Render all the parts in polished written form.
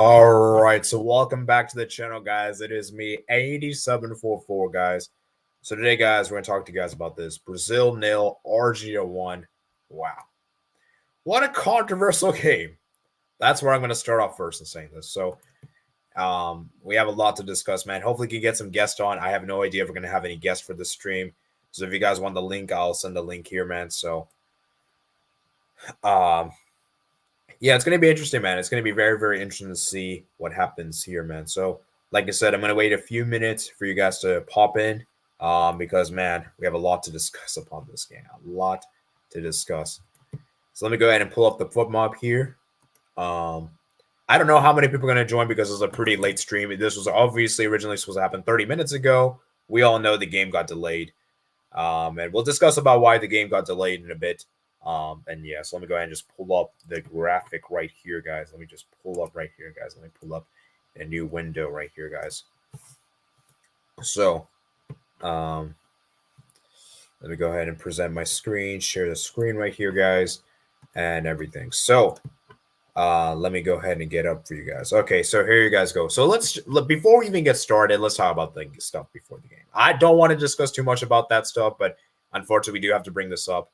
All right, so welcome back to the channel, guys. It is me, 8744, guys. So today, guys, we're going to talk to you guys about this. Brazil 0, Argentina 1. Wow. What a controversial game. That's where I'm going to start off first in saying this. So we have a lot to discuss, man. Hopefully we can get some guests on. I have no idea if we're going to have any guests for this stream. So if you guys want the link, I'll send the link here, man. So yeah, it's going to be interesting, man. It's going to be very, very interesting to see what happens here, man. So, like I said, I'm going to wait a few minutes for you guys to pop in because, man, we have a lot to discuss upon this game. A lot to discuss. So let me go ahead and pull up the foot mob here. I don't know how many people are going to join because it's a pretty late stream. This was obviously originally supposed to happen 30 minutes ago. We all know the game got delayed. And we'll discuss about why the game got delayed in a bit. And yeah, so let me go ahead and just pull up the graphic right here, guys. Let me just pull up right here, guys. Let me pull up a new window right here, guys. So, let me go ahead and present my screen, share the screen right here, guys, and everything. So, let me go ahead and get up for you guys. Okay, so here you guys go. So before we even get started, let's talk about the stuff before the game. I don't want to discuss too much about that stuff, but unfortunately, we do have to bring this up.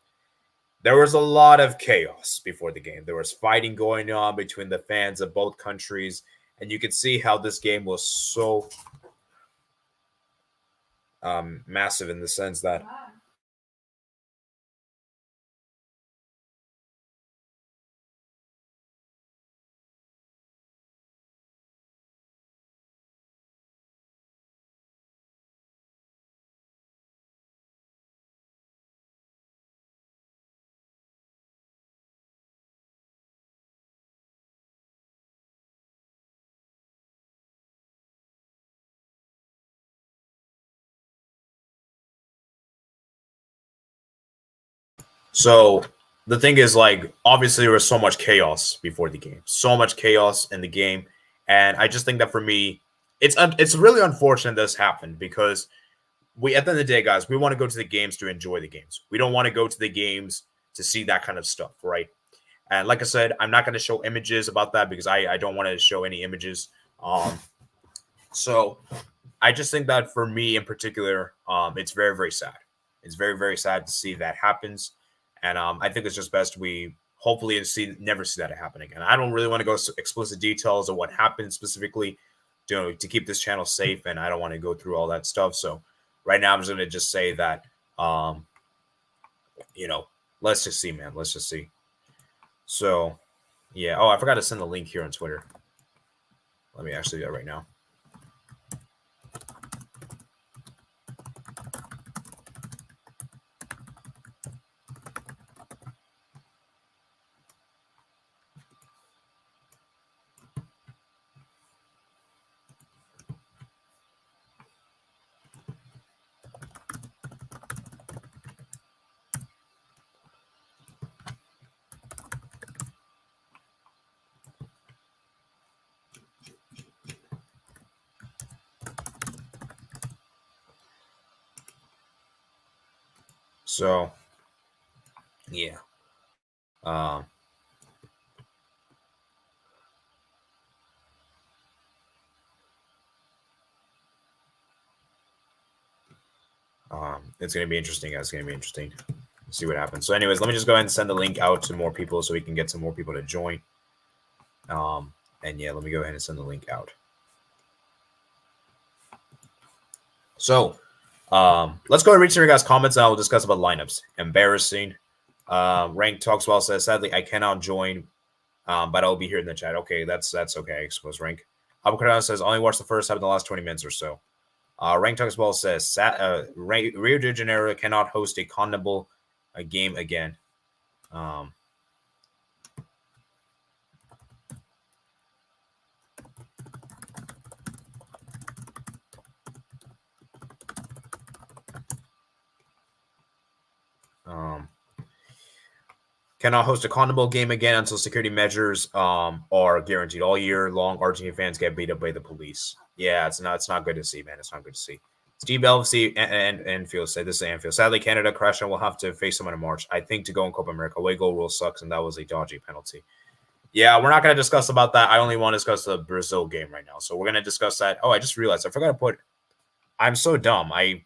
There was a lot of chaos before the game. There was fighting going on between the fans of both countries, and you could see how this game was so massive in the sense that So the thing is, like, obviously there was so much chaos before the game, so much chaos in the game, and I just think that for me, it's really unfortunate this happened because we, at the end of the day, guys, we want to go to the games to enjoy the games. We don't want to go to the games to see that kind of stuff, right? And like I said, I'm not going to show images about that because I don't want to show any images. So I just think that for me in particular, it's very, very sad. It's very, very sad to see that happens. And I think it's just best we hopefully never see that happen again. I don't really want to go to explicit details of what happened specifically to keep this channel safe. And I don't want to go through all that stuff. So right now I'm just going to just say that, let's just see, man. Let's just see. So, yeah. Oh, I forgot to send the link here on Twitter. Let me actually do that right now. So, yeah. It's going to be interesting, guys. It's going to be interesting. Let's see what happens. So anyways, let me just go ahead and send the link out to more people so we can get some more people to join. And yeah, let me go ahead and send the link out. So let's go and read some of your guys' comments and I will discuss about lineups. Embarrassing. Rank Talks Well says, sadly, I cannot join, but I'll be here in the chat. Okay, that's okay, I suppose, Rank. Avocado says, only watch the first half in the last 20 minutes or so. Rank Talks Well says, Rio de Janeiro cannot host a condemnable game again. Cannot host a condemnable game again until security measures are guaranteed. All year long, Argentine fans get beat up by the police. Yeah, it's not good to see, man. It's not good to see. Steve LFC and Anfield said, this is Anfield. Sadly, Canada crashed and will have to face someone in March. I think to go in Copa America. Away goal rule sucks, and that was a dodgy penalty. Yeah, we're not going to discuss about that. I only want to discuss the Brazil game right now. So we're going to discuss that. Oh, I just realized I forgot to put. I'm so dumb. I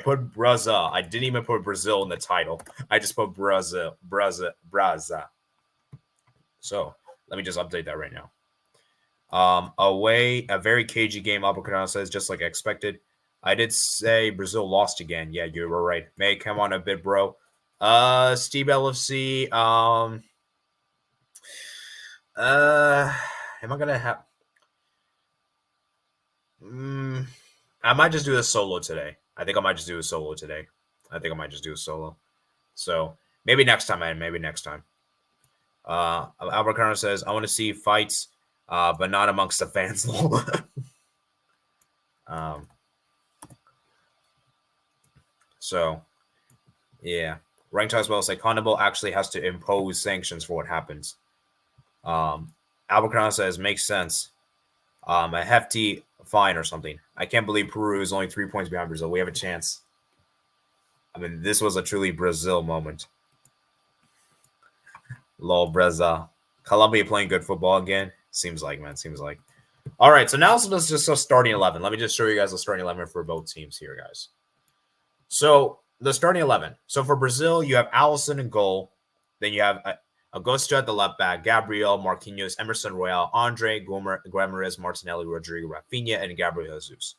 put Brazil. I didn't even put Brazil in the title. I just put Brazil. So let me just update that right now. Away, a very cagey game. Albuquerque says, just like I expected. I did say Brazil lost again. Yeah, you were right. May, come on a bit, bro. Steve LFC. Am I gonna have? I might just do a solo today. I think I might just do a solo today. So maybe next time, man. Maybe next time. Albert Carno says, I want to see fights, but not amongst the fans. So, yeah. Rank as well say CONMEBOL actually has to impose sanctions for what happens. Albert Carno says, makes sense. A hefty fine or something. I can't believe Peru is only 3 points behind Brazil. We have a chance. I mean, this was a truly Brazil moment. Lol, Brazil. Colombia playing good football again. Seems like, man. Seems like. All right, so now let's just go starting 11. Let me just show you guys the starting 11 for both teams here, guys. So the starting 11. So for Brazil, you have Alisson in goal. Then you have Augusto at the left back, Gabriel, Marquinhos, Emerson Royal, Andre, Guimaraes, Martinelli, Rodrigo, Rafinha, and Gabriel Jesus.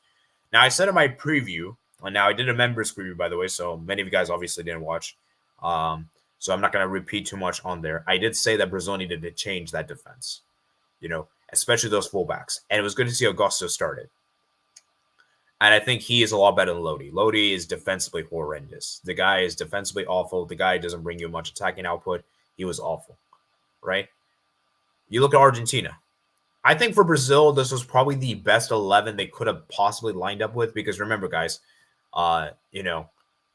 Now, I said in my preview, and now I did a members preview, by the way, so many of you guys obviously didn't watch. So I'm not going to repeat too much on there. I did say that Brazil needed to change that defense, especially those fullbacks. And it was good to see Augusto started. And I think he is a lot better than Lodi. Lodi is defensively horrendous. The guy is defensively awful. The guy doesn't bring you much attacking output. He was awful, right? You look at Argentina. I think for Brazil, this was probably the best 11 they could have possibly lined up with because remember, guys, and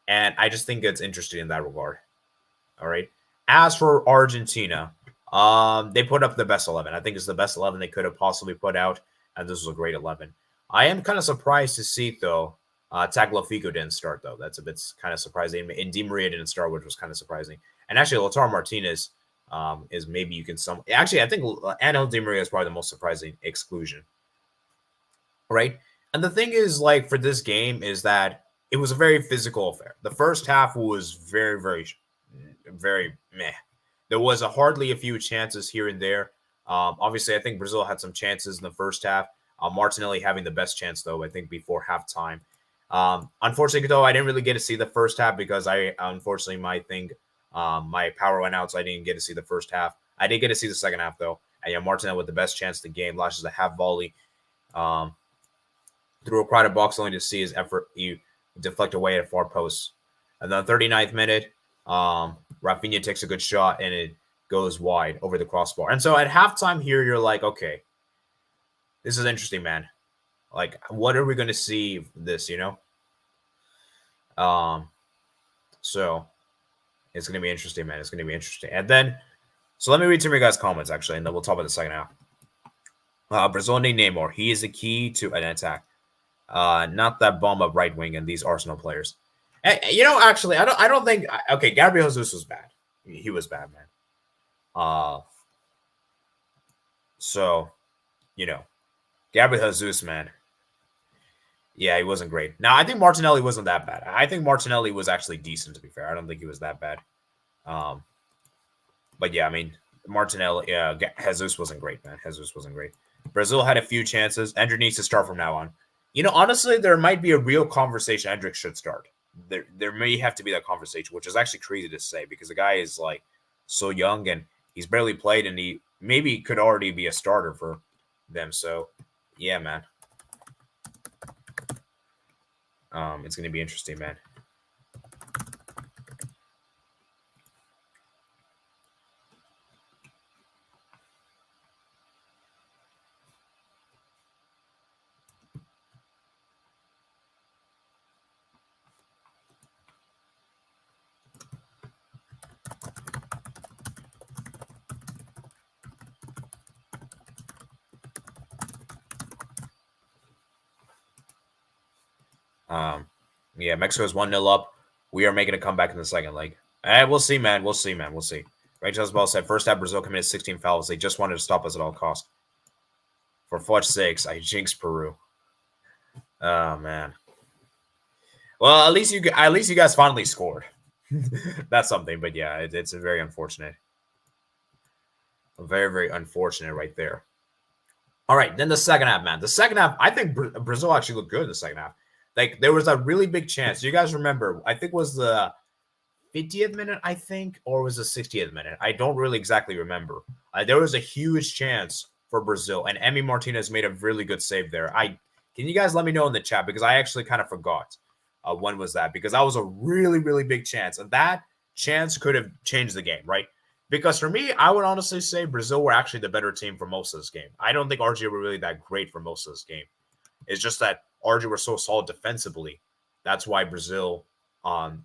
I just think it's interesting in that regard. All right. As for Argentina, they put up the best 11. I think it's the best 11 they could have possibly put out, and this was a great 11. I am kind of surprised to see, though, Tagliafico didn't start, though. That's a bit kind of surprising. And Di Maria didn't start, which was kind of surprising. And actually, Lautaro Martinez is maybe you can some. Actually, I think Angel Di Maria is probably the most surprising exclusion. Right? And the thing is, like, for this game is that it was a very physical affair. The first half was very, very, very meh. There was hardly a few chances here and there. Obviously, I think Brazil had some chances in the first half. Martinelli having the best chance, though, I think, before halftime. Unfortunately, though, I didn't really get to see the first half because unfortunately, my power went out, so I didn't get to see the first half. I did get to see the second half, though. And Martinelli with the best chance of the game, launches a half volley through a crowded box, only to see his effort deflect away at far post. And then 39th minute, Rafinha takes a good shot, and it goes wide over the crossbar. And so at halftime here, you're like, okay, this is interesting, man. Like, what are we going to see this, So it's going to be interesting, man. It's going to be interesting. And then, so let me read some of your guys' comments, actually, and then we'll talk about the second half. Brazil named Neymar. He is the key to an attack. Not that bomb of right wing and these Arsenal players. And, actually, I don't think. Okay, Gabriel Jesus was bad. He was bad, man. So, Gabriel Jesus, man. Yeah, he wasn't great. Now, I think Martinelli wasn't that bad. I think Martinelli was actually decent, to be fair. I don't think he was that bad. But yeah, I mean, Martinelli, Jesus wasn't great, man. Jesus wasn't great. Brazil had a few chances. Endrick needs to start from now on. Honestly, there might be a real conversation Endrick should start. There may have to be that conversation, which is actually crazy to say because the guy is like so young and he's barely played and he maybe could already be a starter for them. So, yeah, man. It's going to be interesting, man. Yeah, Mexico's 1-0 up. We are making a comeback in the second leg. We'll see, man. We'll see. Rachel's Ball said, first half Brazil committed 16 fouls. They just wanted to stop us at all costs. For fudge sakes, I jinxed Peru. Oh man. Well, at least you guys finally scored. That's something, but yeah, it's a very unfortunate. Very, very unfortunate right there. All right, then the second half, man. The second half, I think Brazil actually looked good in the second half. Like, there was a really big chance. You guys remember, I think it was the 50th minute, I think, or was the 60th minute? I don't really exactly remember. There was a huge chance for Brazil, and Emi Martinez made a really good save there. Can you guys let me know in the chat, because I actually kind of forgot when was that, because that was a really, really big chance, and that chance could have changed the game, right? Because for me, I would honestly say Brazil were actually the better team for most of this game. I don't think Argentina were really that great for most of this game. It's just that Argentina were so solid defensively. That's why Brazil,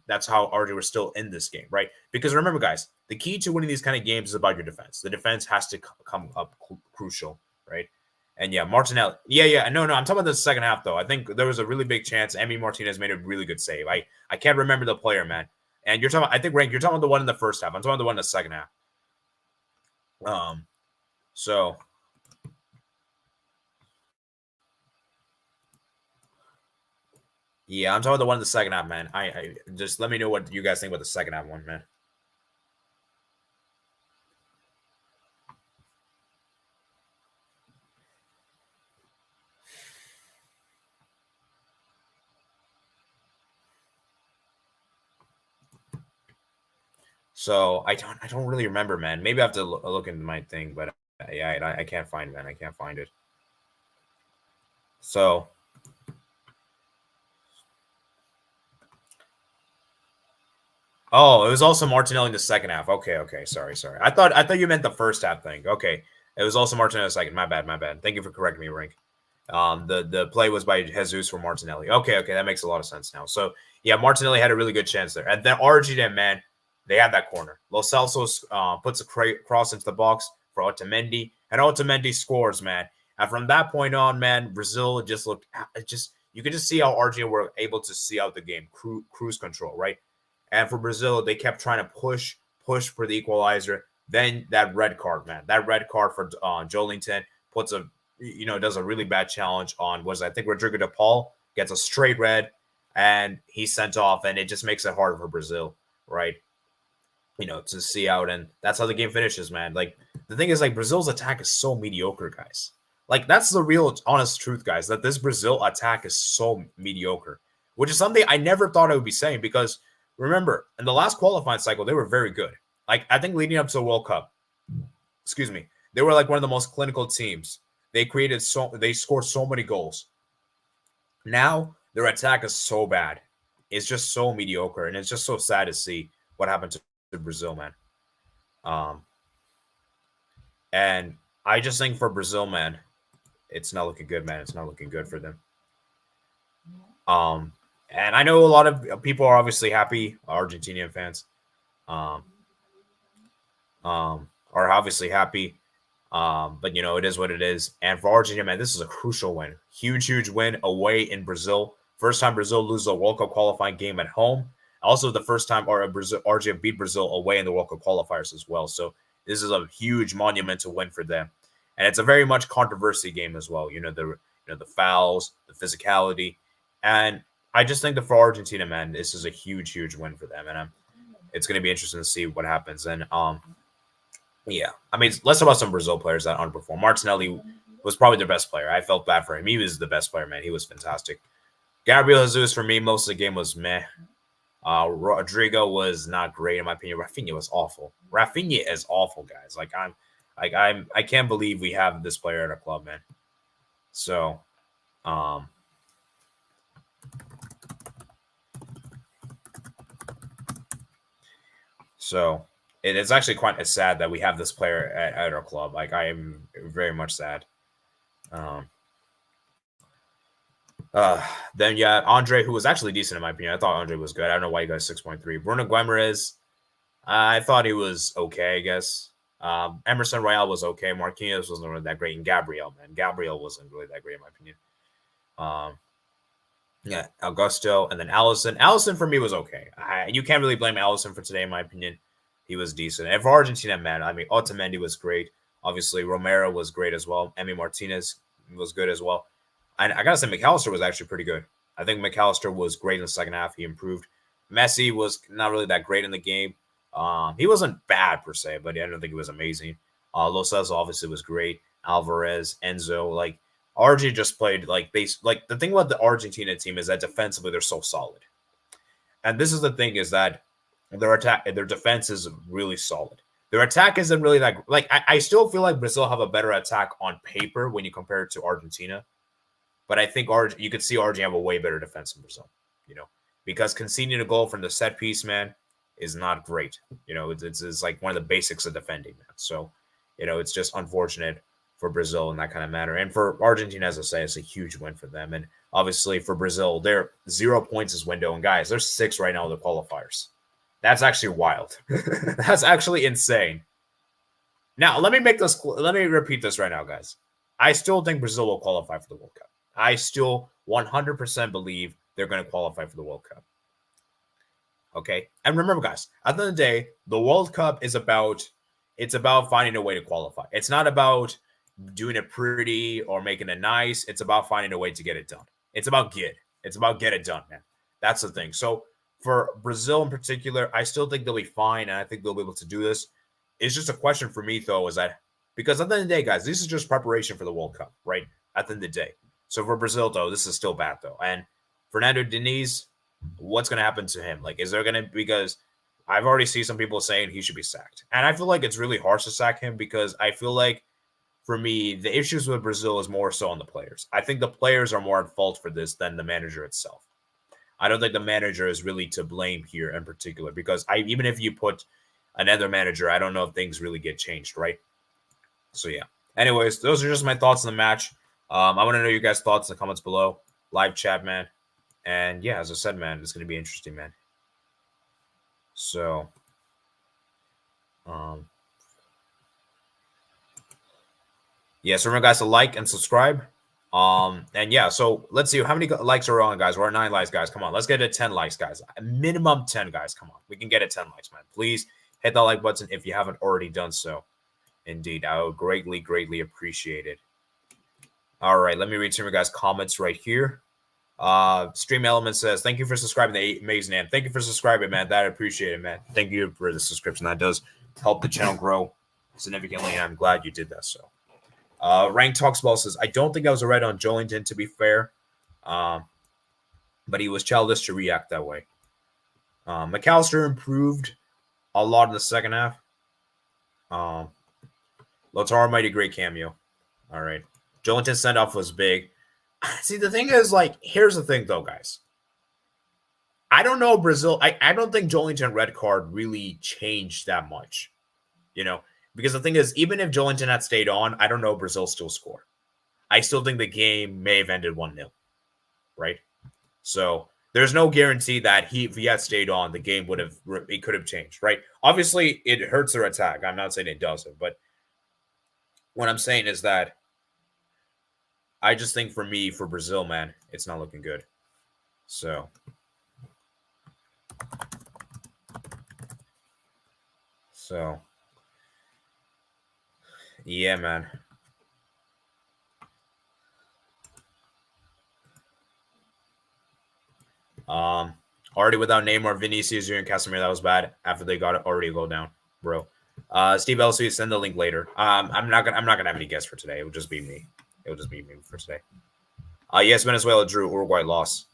that's how Argentina were still in this game, right? Because remember, guys, the key to winning these kind of games is about your defense. The defense has to come up crucial, right? And yeah, Martinelli. Yeah. No, I'm talking about the second half, though. I think there was a really big chance. Emi Martinez made a really good save. I can't remember the player, man. And you're talking, I think, Rank, you're talking about the one in the first half. I'm talking about the one in the second half. So yeah, I'm talking about the one in the second half, man. I just let me know what you guys think about the second half one, man. So I don't really remember, man. Maybe I have to look into my thing, but yeah, I can't find it, man. I can't find it. So oh, it was also Martinelli in the second half. Okay. Sorry. I thought you meant the first half thing. Okay. It was also Martinelli in the second. My bad. Thank you for correcting me, Rank. The play was by Jesus for Martinelli. Okay, that makes a lot of sense now. So yeah, Martinelli had a really good chance there. And then Argentina, man, they had that corner. Lo Celso puts a cross into the box for Otamendi, and Otamendi scores, man. And from that point on, man, Brazil just looked you could just see how Argentina were able to see out the game, cruise control, right? And for Brazil, they kept trying to push for the equalizer. Then that red card, man, that red card for Jolinton puts does a really bad challenge on I think Rodrigo de Paul gets a straight red and he's sent off, and it just makes it harder for Brazil, right? To see out, and that's how the game finishes, man. Like, the thing is, like, Brazil's attack is so mediocre, guys. Like, that's the real honest truth, guys, that this Brazil attack is so mediocre, which is something I never thought I would be saying, because remember, in the last qualifying cycle, they were very good. Like, I think leading up to the World Cup, they were like one of the most clinical teams. They scored so many goals. Now their attack is so bad. It's just so mediocre, and it's just so sad to see what happened to Brazil, man. And I just think for Brazil, man, it's not looking good, man. It's not looking good for them. And I know a lot of people are obviously happy, Argentinian fans, are obviously happy. But it is what it is. And for Argentina, man, this is a crucial win. Huge win away in Brazil. First time Brazil loses a World Cup qualifying game at home. Also, the first time Argentina beat Brazil away in the World Cup qualifiers as well. So this is a huge monumental win for them. And it's a very much controversy game as well. The fouls, the physicality. And I just think that for Argentina, man, this is a huge win for them. And it's going to be interesting to see what happens. And yeah, I mean, let's talk about some Brazil players that underperformed. Martinelli was probably their best player. I felt bad for him. He was the best player, man. He was fantastic. Gabriel Jesus, for me, most of the game was meh. Rodrigo was not great, in my opinion. Rafinha was awful. Rafinha is awful, guys. I can't believe we have this player at our club, man. So, it is actually quite sad that we have this player at our club. Like, I am very much sad. Then yeah, Andre, who was actually decent in my opinion. I thought Andre was good. I don't know why you got 6.3. Bruno Guimaraes, I thought he was okay, I guess. Emerson Royale was okay. Marquinhos wasn't really that great. And Gabriel wasn't really that great in my opinion. Yeah, Augusto, and then Allison. Allison for me was okay. You can't really blame Allison for today, in my opinion. he was decent. And for Argentina, man, I mean, Otamendi was great. Obviously, Romero was great as well. Emi Martinez was good as well. And I gotta say, McAllister was actually pretty good. I think McAllister was great in the second half. He improved. Messi was not really that great in the game. He wasn't bad per se, but I don't think he was amazing. Lo Celso obviously was great. Alvarez, Enzo, like RG just played like the thing about the Argentina team is that defensively they're so solid. And this is the thing is that their defense is really solid. Their attack isn't really that like I still feel like Brazil have a better attack on paper when you compare it to Argentina. But I think you could see Argentina have a way better defense than Brazil, because conceding a goal from the set piece, man, is not great. It's like one of the basics of defending, man. So, it's just unfortunate for Brazil in that kind of manner. And for Argentina, as I say, it's a huge win for them. And obviously for Brazil, they're 0 points this window. And guys, there's 6 right now in the qualifiers. That's actually wild. That's actually insane. Now, let me repeat this right now, guys. I still think Brazil will qualify for the World Cup. I still 100% believe they're going to qualify for the World Cup. Okay? And remember, guys, at the end of the day, the World Cup is about finding a way to qualify. It's not about doing it pretty or making it nice. It's about finding a way to get it done. It's about get it done, man. That's the thing. So for Brazil in particular, I still think they'll be fine, and I think they'll be able to do this. It's just a question for me, though, is that because at the end of the day, guys, this is just preparation for the World Cup, right? At the end of the day. So for Brazil, though, this is still bad, though. And Fernando Diniz, what's going to happen to him? Like, is there going to – because I've already seen some people saying he should be sacked. And I feel like it's really harsh to sack him because I feel like, for me, the issues with Brazil is more so on the players. I think the players are more at fault for this than the manager itself. I don't think the manager is really to blame here in particular because even if you put another manager, I don't know if things really get changed, right? So, yeah. Anyways, those are just my thoughts on the match. I want to know your guys' thoughts in the comments below. Live chat, man. And, yeah, as I said, man, it's going to be interesting, man. So, yeah, so remember, guys, to like and subscribe. And, yeah, so let's see. How many likes are we on, guys? We're at 9 likes, guys. Come on. Let's get to 10 likes, guys. Minimum 10, guys. Come on. We can get it 10 likes, man. Please hit that like button if you haven't already done so. Indeed, I would greatly, greatly appreciate it. All right, let me read some of your guys' comments right here. Stream Element says, thank you for subscribing to Amazing Am. Thank you for subscribing, man. That I appreciate it, man. Thank you for the subscription. That does help the channel grow significantly, and I'm glad you did that. So, Rank Talksball says, I don't think I was right on Joelinton, to be fair. But he was childish to react that way. McAllister improved a lot in the second half. Lautaro might a great cameo. All right. Joelinton's send-off was big. See, the thing is, like, here's the thing, though, guys. I don't know Brazil. I don't think Joelinton red card really changed that much, because the thing is, even if Joelinton had stayed on, I don't know Brazil still score. I still think the game may have ended 1-0, right? So there's no guarantee that if he had stayed on, the game could have changed, right? Obviously, it hurts their attack. I'm not saying it doesn't, but what I'm saying is that I just think for Brazil, man, it's not looking good. So, yeah, man. Already without Neymar, Vinicius, and Casemiro, that was bad. After they got already a goal down, bro. Steve Elsie, send the link later. I'm not gonna have any guests for today. It will just be me. For today. Yes, Venezuela drew. Uruguay lost.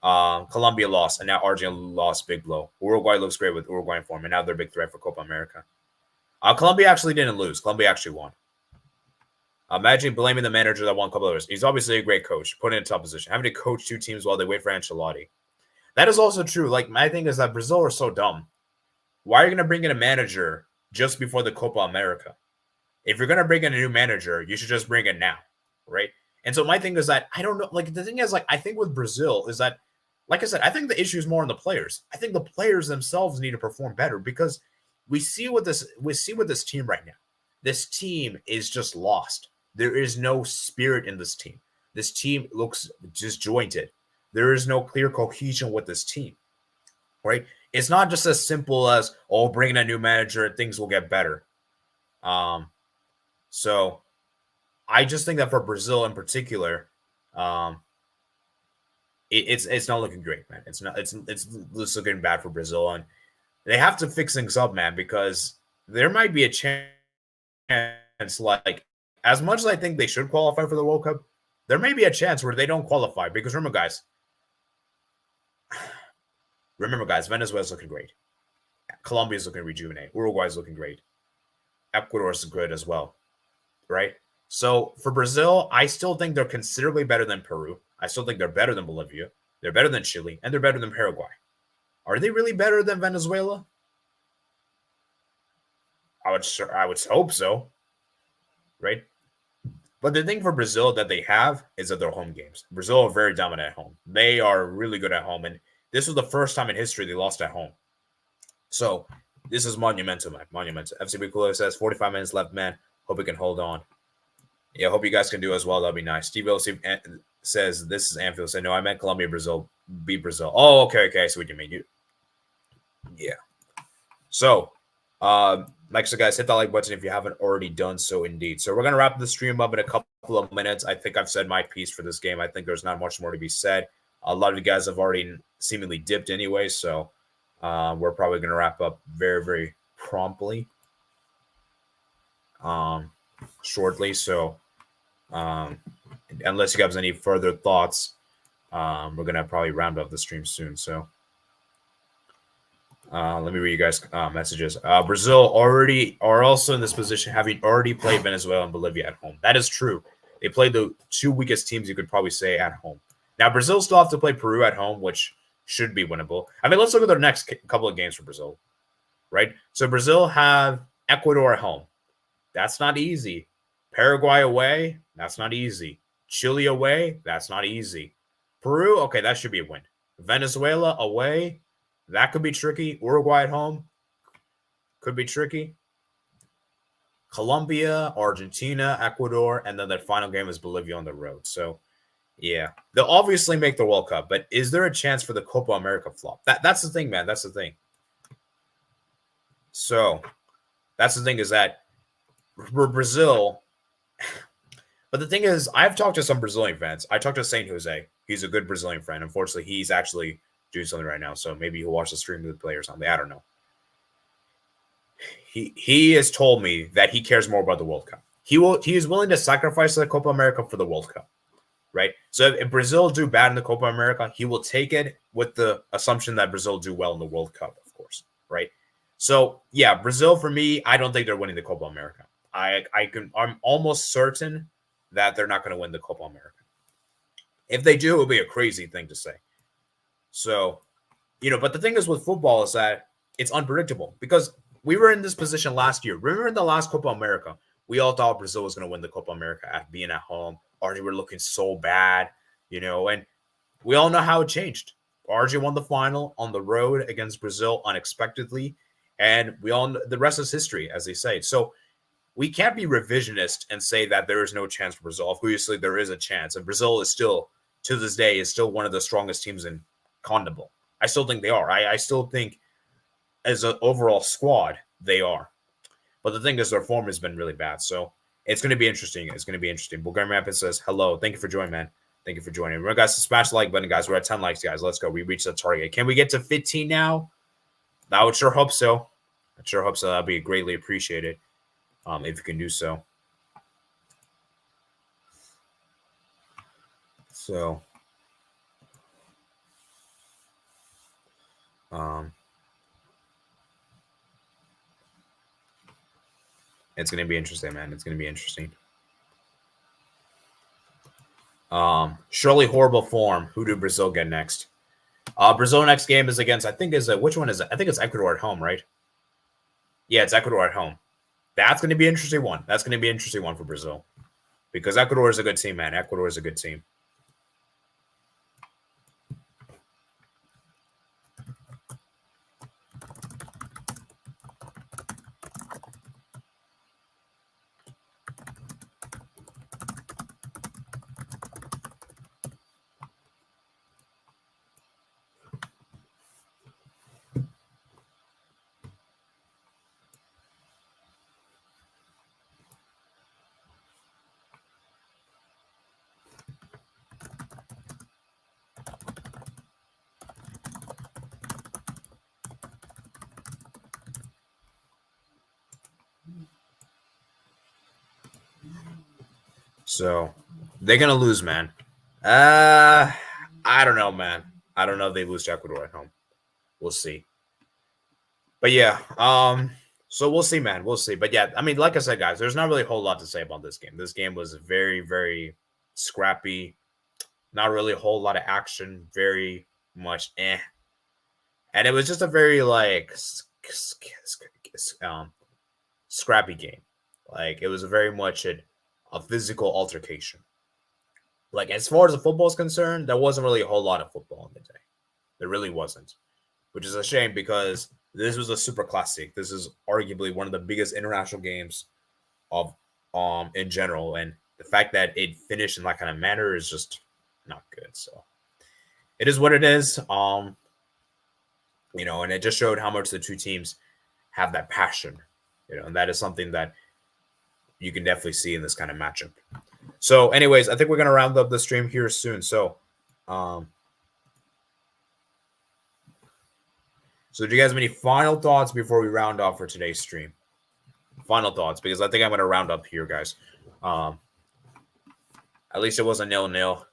Colombia lost, and now Argentina lost. Big blow. Uruguay looks great with Uruguay in form, and now they're a big threat for Copa America. Colombia actually didn't lose. Colombia actually won. Imagine blaming the manager that won Copa Libertadores. He's obviously a great coach, put in a tough position. Having to coach 2 teams while they wait for Ancelotti. That is also true. Like, my thing is that Brazil are so dumb. Why are you going to bring in a manager just before the Copa America? If you're going to bring in a new manager, you should just bring it now, right? And so my thing is that I don't know. Like, the thing is, like, I think with Brazil is that, like I said, I think the issue is more on the players. I think the players themselves need to perform better because we see with this team right now. This team is just lost. There is no spirit in this team. This team looks disjointed. There is no clear cohesion with this team, right? it's not just as simple as, oh, bringing a new manager, things will get better. So I just think that for Brazil in particular, it's not looking great, man. It's looking bad for Brazil, and they have to fix things up, man, because there might be a chance, like, as much as I think they should qualify for the World Cup, there may be a chance where they don't qualify. Because remember, guys, Venezuela's looking great. Colombia's looking rejuvenate. Uruguay's looking great. Ecuador's good as well, right? So for Brazil, I still think they're considerably better than Peru. I still think they're better than Bolivia. They're better than Chile, and they're better than Paraguay. Are they really better than Venezuela? I would hope so, right? But the thing for Brazil that they have is that their home games. Brazil are very dominant at home. They are really good at home, and this was the first time in history they lost at home. So this is monumental, man. Monumental. FC Barcelona says 45 minutes left, man. Hope we can hold on. Yeah, hope you guys can do as well. That'd be nice. Steve says this is Anfield. Say no, I meant Colombia, Brazil, beat Brazil. Oh, okay. I see what you mean. Yeah. So, like so, guys, hit that like button if you haven't already done so. Indeed. So we're gonna wrap the stream up in a couple of minutes. I think I've said my piece for this game. I think there's not much more to be said. A lot of you guys have already seemingly dipped anyway, so we're probably gonna wrap up very, very promptly. Shortly. So, unless you guys have any further thoughts, we're gonna probably round up the stream soon. So, let me read you guys' messages. Brazil are also in this position, having already played Venezuela and Bolivia at home. That is true. They played the two weakest teams, you could probably say, at home. Now, Brazil still have to play Peru at home, which should be winnable. I mean, let's look at their next couple of games for Brazil, right? So Brazil have Ecuador at home. That's not easy. Paraguay away, that's not easy. Chile away, that's not easy. Peru, okay, that should be a win. Venezuela away, that could be tricky. Uruguay at home could be tricky. Colombia, Argentina, Ecuador, and then their final game is Bolivia on the road. So, yeah, they'll obviously make the World Cup, but is there a chance for the Copa America flop? That's the thing, man. That's the thing. So, that's the thing is that for Brazil, but the thing is, I've talked to some Brazilian fans. I talked to Saint Jose. He's a good Brazilian friend. Unfortunately, he's actually doing something right now, so maybe he'll watch the stream with the play or something. I don't know. He has told me that he cares more about the World Cup. He is willing to sacrifice the Copa America for the World Cup, right? So if Brazil do bad in the Copa America, he will take it with the assumption that Brazil do well in the World Cup, of course, right? So yeah, Brazil for me, I don't think they're winning the Copa America. I'm almost certain that they're not going to win the Copa America. If they do, it'll be a crazy thing to say. So, but the thing is with football is that it's unpredictable because we were in this position last year. Remember in the last Copa America, we all thought Brazil was going to win the Copa America at being at home. Argentina were looking so bad, and we all know how it changed. Argentina won the final on the road against Brazil unexpectedly, and we all know the rest is history, as they say. So we can't be revisionist and say that there is no chance for Brazil. Obviously, there is a chance, and Brazil is still, to this day, is still one of the strongest teams in CONMEBOL. I still think they are. I still think as an overall squad, they are. But the thing is, their form has been really bad. So it's going to be interesting. It's going to be interesting. Bulgarian Rampant says, hello. Thank you for joining, man. Thank you for joining. Remember, guys, to smash the like button, guys. We're at 10 likes, guys. Let's go. We reached the target. Can we get to 15 now? I would sure hope so. I sure hope so. That'd be greatly appreciated if you can do so. So, it's going to be interesting, man. It's going to be interesting. Surely horrible form. Who do Brazil get next? Brazil next game is against, which one is it? I think it's Ecuador at home, right? Yeah, it's Ecuador at home. That's going to be an interesting one. That's going to be an interesting one for Brazil because Ecuador is a good team, man. Ecuador is a good team. So they're gonna lose, man. I don't know, man. I don't know if they lose to Ecuador at home. We'll see. But yeah, so we'll see, man. We'll see. But yeah, I mean, like I said, guys, there's not really a whole lot to say about this game. This game was very, very scrappy. Not really a whole lot of action. Very much and it was just a very like scrappy game. Like it was very much a physical altercation. Like as far as the football is concerned, there wasn't really a whole lot of football in the day. There really wasn't, which is a shame because this was a super classic. This is arguably one of the biggest international games of in general, and the fact that it finished in that kind of manner is just not good. So it is what it is. And it just showed how much the two teams have that passion, and that is something that you can definitely see in this kind of matchup. So, anyways, I think we're gonna round up the stream here soon. So, do you guys have any final thoughts before we round off for today's stream? Final thoughts, because I think I'm gonna round up here, guys. At least it wasn't 0-0.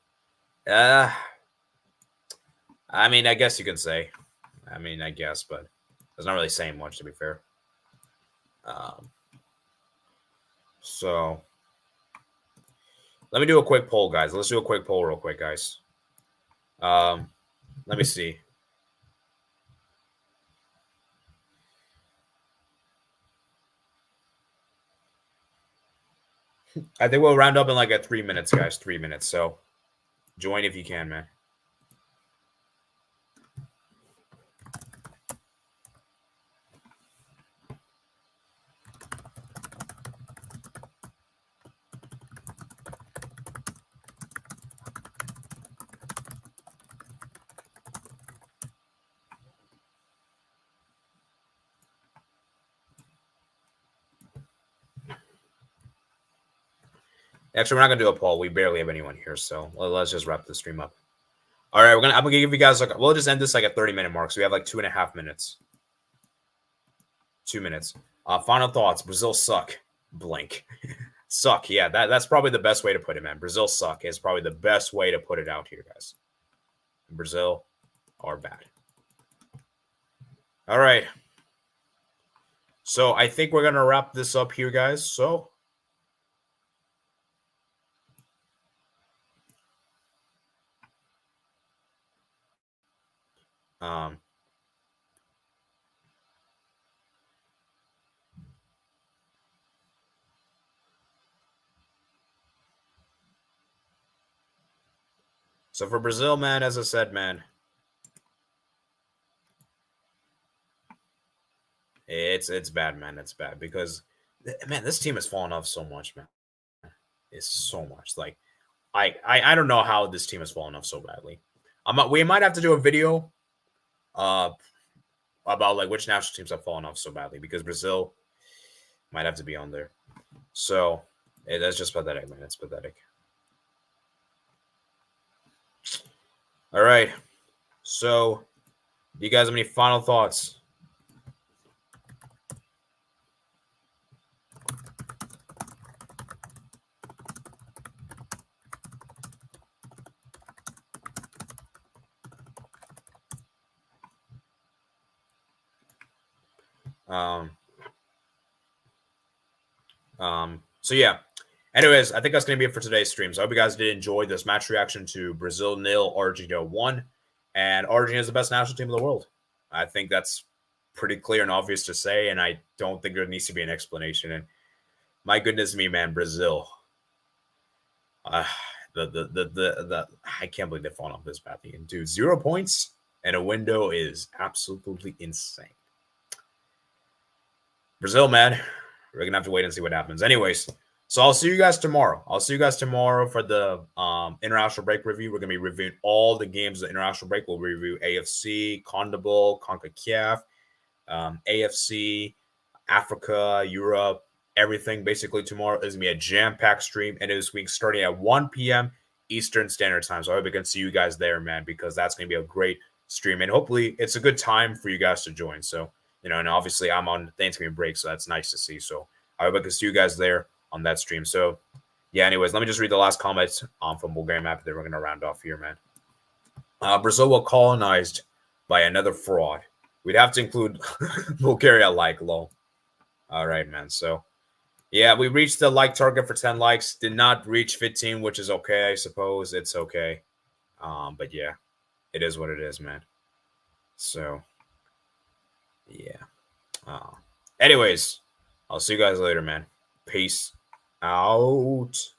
I mean, I guess you can say. I guess, but it's not really saying much, to be fair. So let me do a quick poll, guys. Let's do a quick poll real quick, guys. Let me see. I think we'll round up in like 3 minutes, guys. 3 minutes. So join if you can, man. Actually, we're not gonna do a poll. We barely have anyone here, so let's just wrap the stream up. All right, I'm gonna give you guys we'll just end this like a 30-minute mark, so we have like 2.5 minutes. 2 minutes. Final thoughts. Brazil suck. Blank. Suck. Yeah, that's probably the best way to put it, man. Brazil suck is probably the best way to put it out here, guys. Brazil are bad. All right. So I think we're gonna wrap this up here, guys. So. So for Brazil, man, as I said, man, it's bad, man. It's bad because, man, this team has fallen off so much, man. It's so much. Like, I don't know how this team has fallen off so badly. We might have to do a video, about like which national teams have fallen off so badly because Brazil might have to be on there. So that's just pathetic, man. It's pathetic. All right. So, do you guys have any final thoughts? So yeah. Anyways, I think that's going to be it for today's stream. So I hope you guys did enjoy this match reaction to Brazil 0, Argentina 1. And Argentina is the best national team in the world. I think that's pretty clear and obvious to say, and I don't think there needs to be an explanation. And my goodness me, man, Brazil. I can't believe they've fallen off this path. Dude, 0 points and a window is absolutely insane. Brazil, man. We're going to have to wait and see what happens. Anyways, so I'll see you guys tomorrow. I'll see you guys tomorrow for the international break review. We're going to be reviewing all the games of the international break. We'll review AFC, CONMEBOL, CONCACAF, AFC, Africa, Europe, everything. Basically, tomorrow is going to be a jam-packed stream, and it is week starting at 1 p.m. Eastern Standard Time. So I hope I can see you guys there, man, because that's going to be a great stream. And hopefully it's a good time for you guys to join. So, and obviously I'm on Thanksgiving break, so that's nice to see. So I hope I can see you guys there on that stream. So Yeah, anyways, let me just read the last comments from Bulgaria after we're going to round off here, man. Brazil was colonized by another fraud. We'd have to include Bulgaria like, lol. All right, man. So, yeah, we reached the like target for 10 likes. Did not reach 15, which is okay, I suppose. It's okay. But yeah, it is what it is, man. So, yeah. Anyways, I'll see you guys later, man. Peace out.